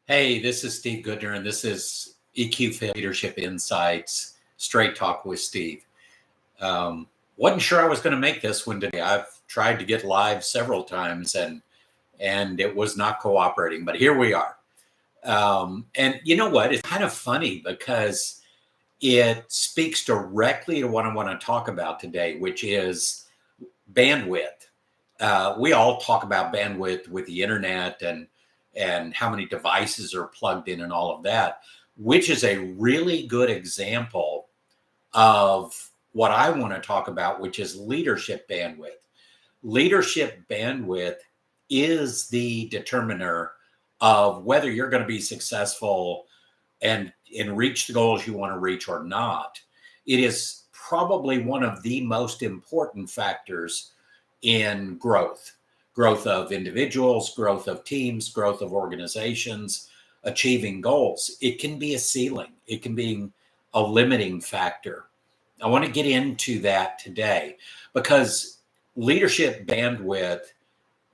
Hey, this is Steve Goodner, and this is EQFIT Leadership Insights, Straight Talk with Steve. Wasn't sure I was going to make this one today. I've tried to get live several times, and it was not cooperating, but here we are. And you know what? It's kind of funny because it speaks directly to what I want to talk about today, which is bandwidth. We all talk about bandwidth with the internet and how many devices are plugged in and all of that, which is a really good example of what I want to talk about, which is leadership bandwidth. Leadership bandwidth is the determiner of whether you're going to be successful and reach the goals you want to reach or not. It is probably one of the most important factors in growth of individuals, growth of teams, growth of organizations, achieving goals. It can be a ceiling. It can be a limiting factor. I want to get into that today because leadership bandwidth,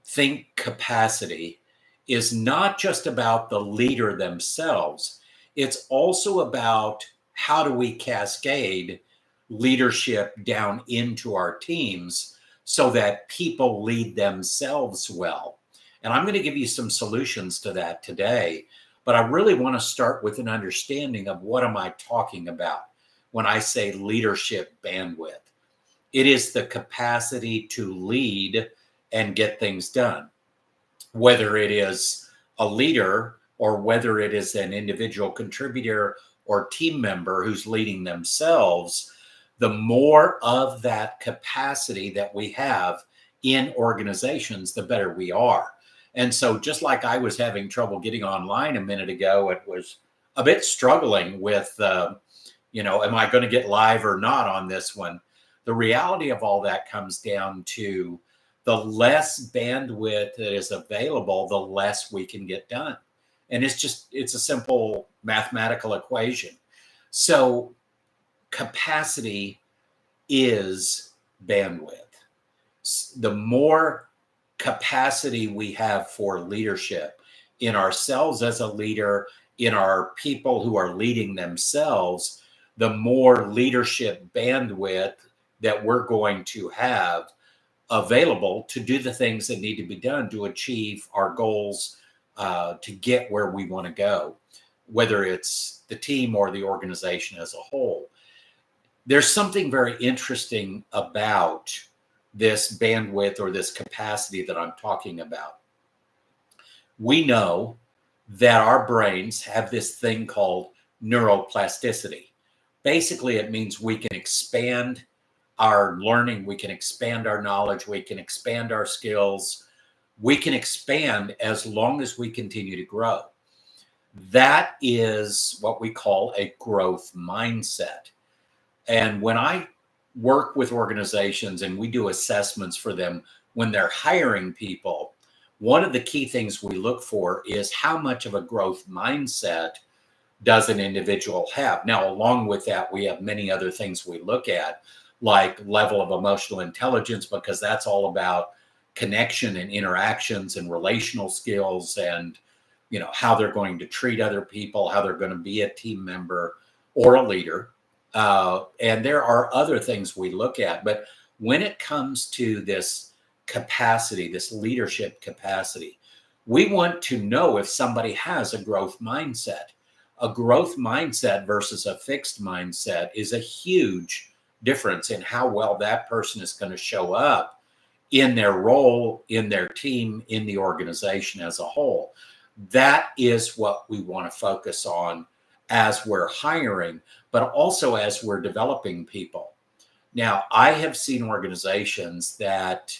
think capacity, is not just about the leader themselves. It's also about how do we cascade leadership down into our teams so that people lead themselves well. And I'm going to give you some solutions to that today, but I really want to start with an understanding of what am I talking about when I say leadership bandwidth. It is the capacity to lead and get things done, whether it is a leader or whether it is an individual contributor or team member who's leading themselves. The more of that capacity that we have in organizations, the better we are. And so just like I was having trouble getting online a minute ago, it was a bit struggling with, am I going to get live or not on this one? The reality of all that comes down to the less bandwidth that is available, the less we can get done. And it's a simple mathematical equation. So capacity is bandwidth. The more capacity we have for leadership in ourselves as a leader, in our people who are leading themselves, the more leadership bandwidth that we're going to have available to do the things that need to be done to achieve our goals, to get where we want to go, whether it's the team or the organization as a whole. There's something very interesting about this bandwidth or this capacity that I'm talking about. We know that our brains have this thing called neuroplasticity. Basically, it means we can expand our learning, we can expand our knowledge, we can expand our skills, we can expand as long as we continue to grow. That is what we call a growth mindset. And when I work with organizations and we do assessments for them when they're hiring people, one of the key things we look for is how much of a growth mindset does an individual have. Now, along with that, we have many other things we look at, like level of emotional intelligence, because that's all about connection and interactions and relational skills and, how they're going to treat other people, how they're going to be a team member or a leader. And there are other things we look at, but when it comes to this capacity, this leadership capacity, we want to know if somebody has a growth mindset. A growth mindset versus a fixed mindset is a huge difference in how well that person is going to show up in their role, in their team, in the organization as a whole. That is what we want to focus on as we're hiring, but also as we're developing people. Now, I have seen organizations that,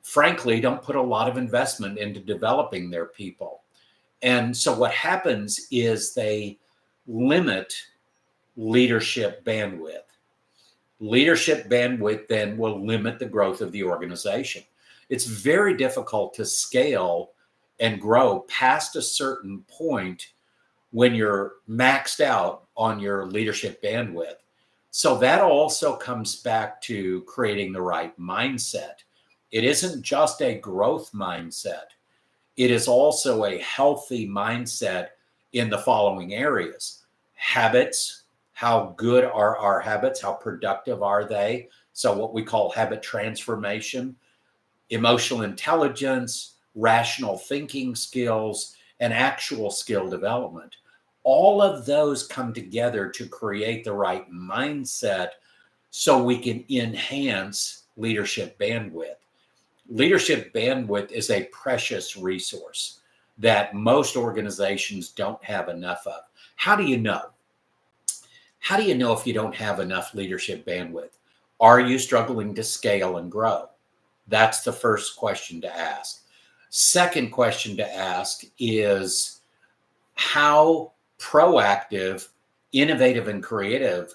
frankly, don't put a lot of investment into developing their people. And so what happens is they limit leadership bandwidth. Leadership bandwidth then will limit the growth of the organization. It's very difficult to scale and grow past a certain point when you're maxed out on your leadership bandwidth. So that also comes back to creating the right mindset. It isn't just a growth mindset. it is also a healthy mindset in the following areas: habits. How good are our habits? How productive are they? So what we call habit transformation, emotional intelligence, rational thinking skills, and actual skill development. All of those come together to create the right mindset so we can enhance leadership bandwidth. Leadership bandwidth is a precious resource that most organizations don't have enough of. How do you know? How do you know if you don't have enough leadership bandwidth? Are you struggling to scale and grow? That's the first question to ask. Second question to ask is, how proactive, innovative, and creative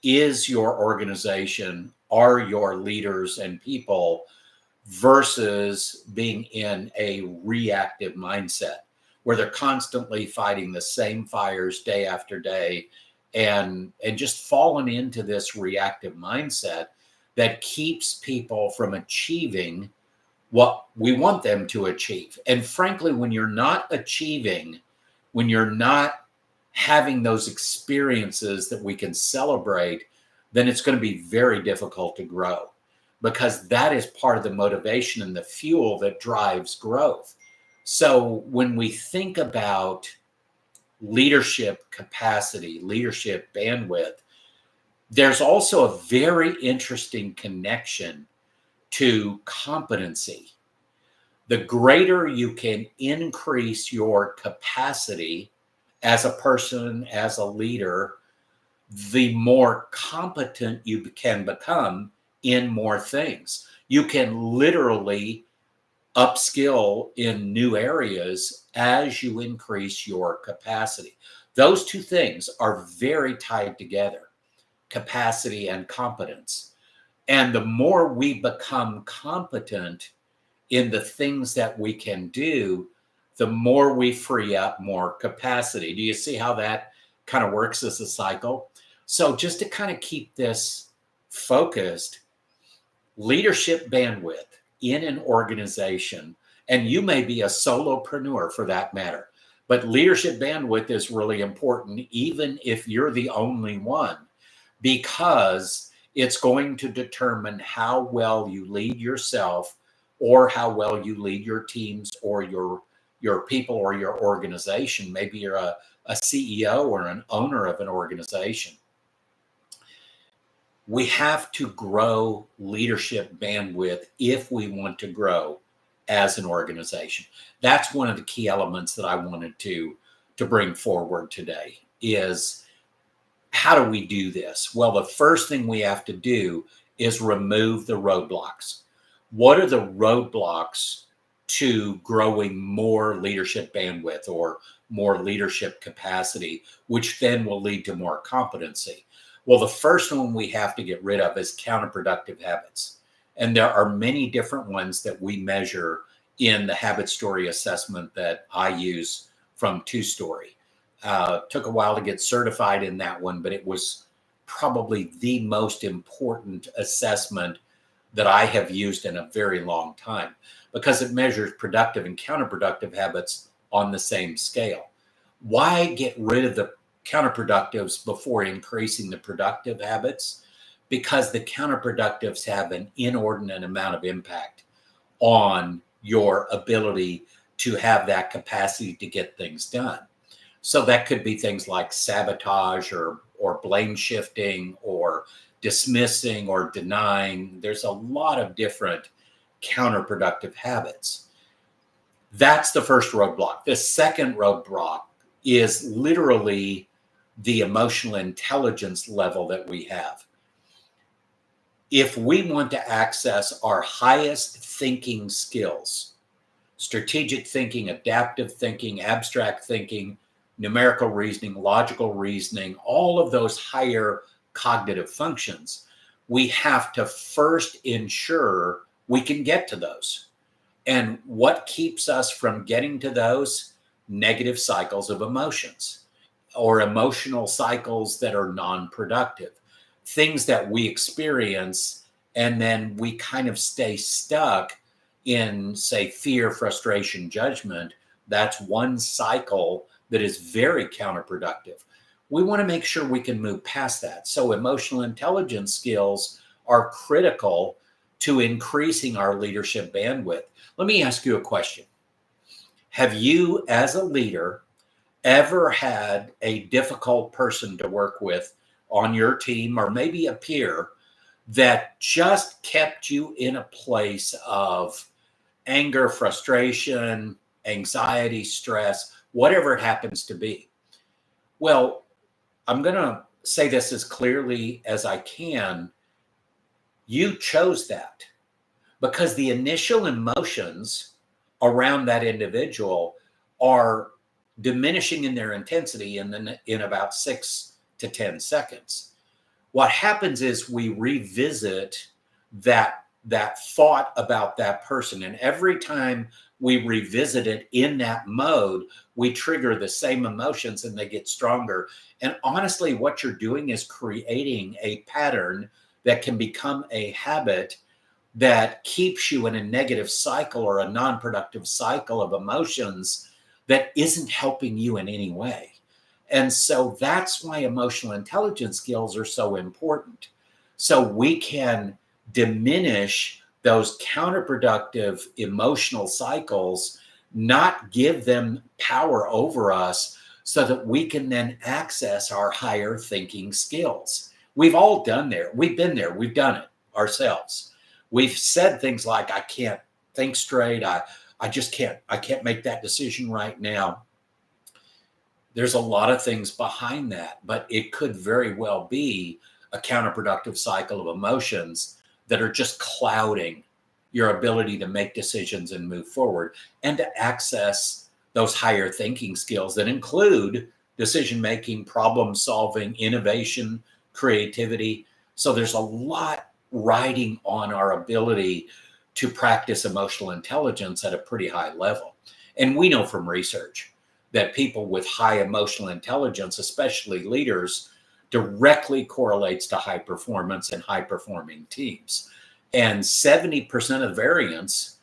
is your organization, are your leaders and people, versus being in a reactive mindset where they're constantly fighting the same fires day after day, and just falling into this reactive mindset that keeps people from achieving what we want them to achieve. And frankly, when you're not achieving, when you're not having those experiences that we can celebrate, then it's going to be very difficult to grow, because that is part of the motivation and the fuel that drives growth. So when we think about leadership capacity, leadership bandwidth, there's also a very interesting connection to competency. The greater you can increase your capacity as a person, as a leader, the more competent you can become in more things. You can literally upskill in new areas as you increase your capacity. Those two things are very tied together, capacity and competence. And the more we become competent in the things that we can do, the more we free up more capacity. Do you see how that kind of works as a cycle? So just to kind of keep this focused, leadership bandwidth in an organization, and you may be a solopreneur for that matter, but leadership bandwidth is really important, even if you're the only one, because it's going to determine how well you lead yourself, or how well you lead your teams, or your people, or your organization. Maybe you're a CEO or an owner of an organization. We have to grow leadership bandwidth if we want to grow as an organization. That's one of the key elements that I wanted to bring forward today is, how do we do this? Well, the first thing we have to do is remove the roadblocks. What are the roadblocks to growing more leadership bandwidth or more leadership capacity, which then will lead to more competency? Well, the first one we have to get rid of is counterproductive habits. And there are many different ones that we measure in the habit story assessment that I use from 2-Story. Took a while to get certified in that one, but it was probably the most important assessment that I have used in a very long time, because it measures productive and counterproductive habits on the same scale. Why get rid of the counterproductives before increasing the productive habits? Because the counterproductives have an inordinate amount of impact on your ability to have that capacity to get things done. So that could be things like sabotage or blame shifting or dismissing or denying. There's a lot of different counterproductive habits. That's the first roadblock. The second roadblock is literally the emotional intelligence level that we have. If we want to access our highest thinking skills, strategic thinking, adaptive thinking, abstract thinking, numerical reasoning, logical reasoning, all of those higher cognitive functions, we have to first ensure we can get to those. And what keeps us from getting to those? Negative cycles of emotions, or emotional cycles that are non-productive, things that we experience and then we kind of stay stuck in, say, fear, frustration, judgment, that's one cycle that is very counterproductive. We want to make sure we can move past that. So emotional intelligence skills are critical to increasing our leadership bandwidth. Let me ask you a question. Have you, as a leader, ever had a difficult person to work with on your team, or maybe a peer, that just kept you in a place of anger, frustration, anxiety, stress, whatever it happens to be? Well, I'm going to say this as clearly as I can. You chose that because the initial emotions around that individual are diminishing in their intensity in about 6 to 10 seconds. What happens is we revisit that thought about that person, and every time we revisit it in that mode, we trigger the same emotions and they get stronger. And honestly, what you're doing is creating a pattern that can become a habit that keeps you in a negative cycle or a non-productive cycle of emotions that isn't helping you in any way. And so that's why emotional intelligence skills are so important. So we can diminish those counterproductive emotional cycles, not give them power over us, so that we can then access our higher thinking skills. We've all done there. We've been there. We've done it ourselves. We've said things like, I can't think straight. I can't make that decision right now. There's a lot of things behind that, but it could very well be a counterproductive cycle of emotions that are just clouding your ability to make decisions and move forward and to access those higher thinking skills that include decision-making, problem-solving, innovation, creativity. So there's a lot riding on our ability to practice emotional intelligence at a pretty high level. And we know from research that people with high emotional intelligence, especially leaders, directly correlates to high performance and high performing teams. And 70% of variance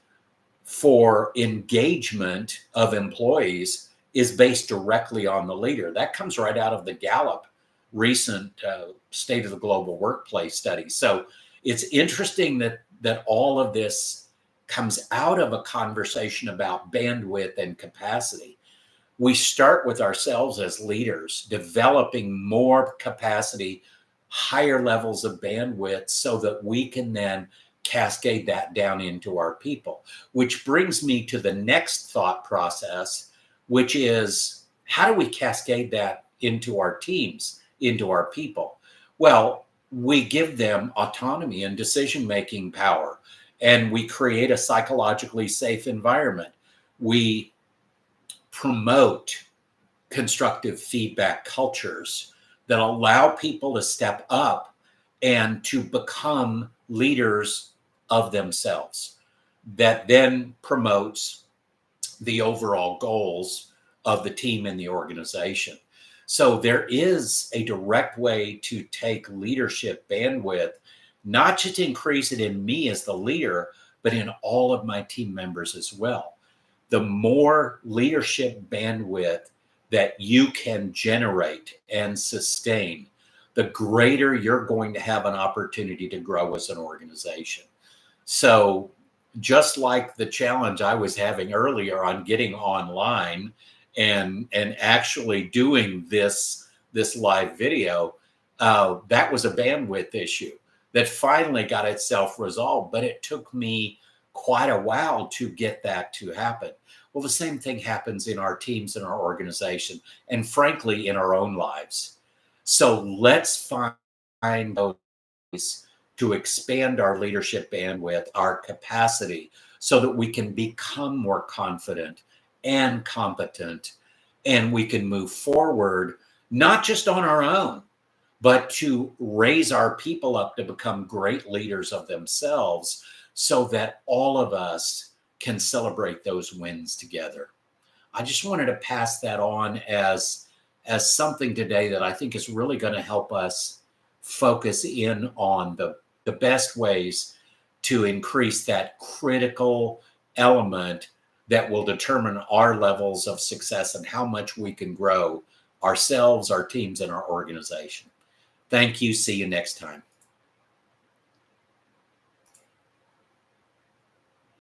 for engagement of employees is based directly on the leader. That comes right out of the Gallup recent State of the Global Workplace study. So it's interesting that all of this comes out of a conversation about bandwidth and capacity. We start with ourselves as leaders, developing more capacity, higher levels of bandwidth, so that we can then cascade that down into our people. Which brings me to the next thought process, which is, how do we cascade that into our teams, into our people? Well, we give them autonomy and decision-making power, and we create a psychologically safe environment. We promote constructive feedback cultures that allow people to step up and to become leaders of themselves. That then promotes the overall goals of the team and the organization. So there is a direct way to take leadership bandwidth, not just increase it in me as the leader, but in all of my team members as well. The more leadership bandwidth that you can generate and sustain, the greater you're going to have an opportunity to grow as an organization. So just like the challenge I was having earlier on getting online and actually doing this live video, that was a bandwidth issue that finally got itself resolved, but it took me quite a while to get that to happen. Well, the same thing happens in our teams, in our organization, and frankly, in our own lives. So let's find ways to expand our leadership bandwidth, our capacity, so that we can become more confident and competent, and we can move forward, not just on our own, but to raise our people up to become great leaders of themselves, so that all of us can celebrate those wins together. I just wanted to pass that on as something today that I think is really going to help us focus in on the best ways to increase that critical element that will determine our levels of success and how much we can grow ourselves, our teams, and our organization. Thank you. See you next time.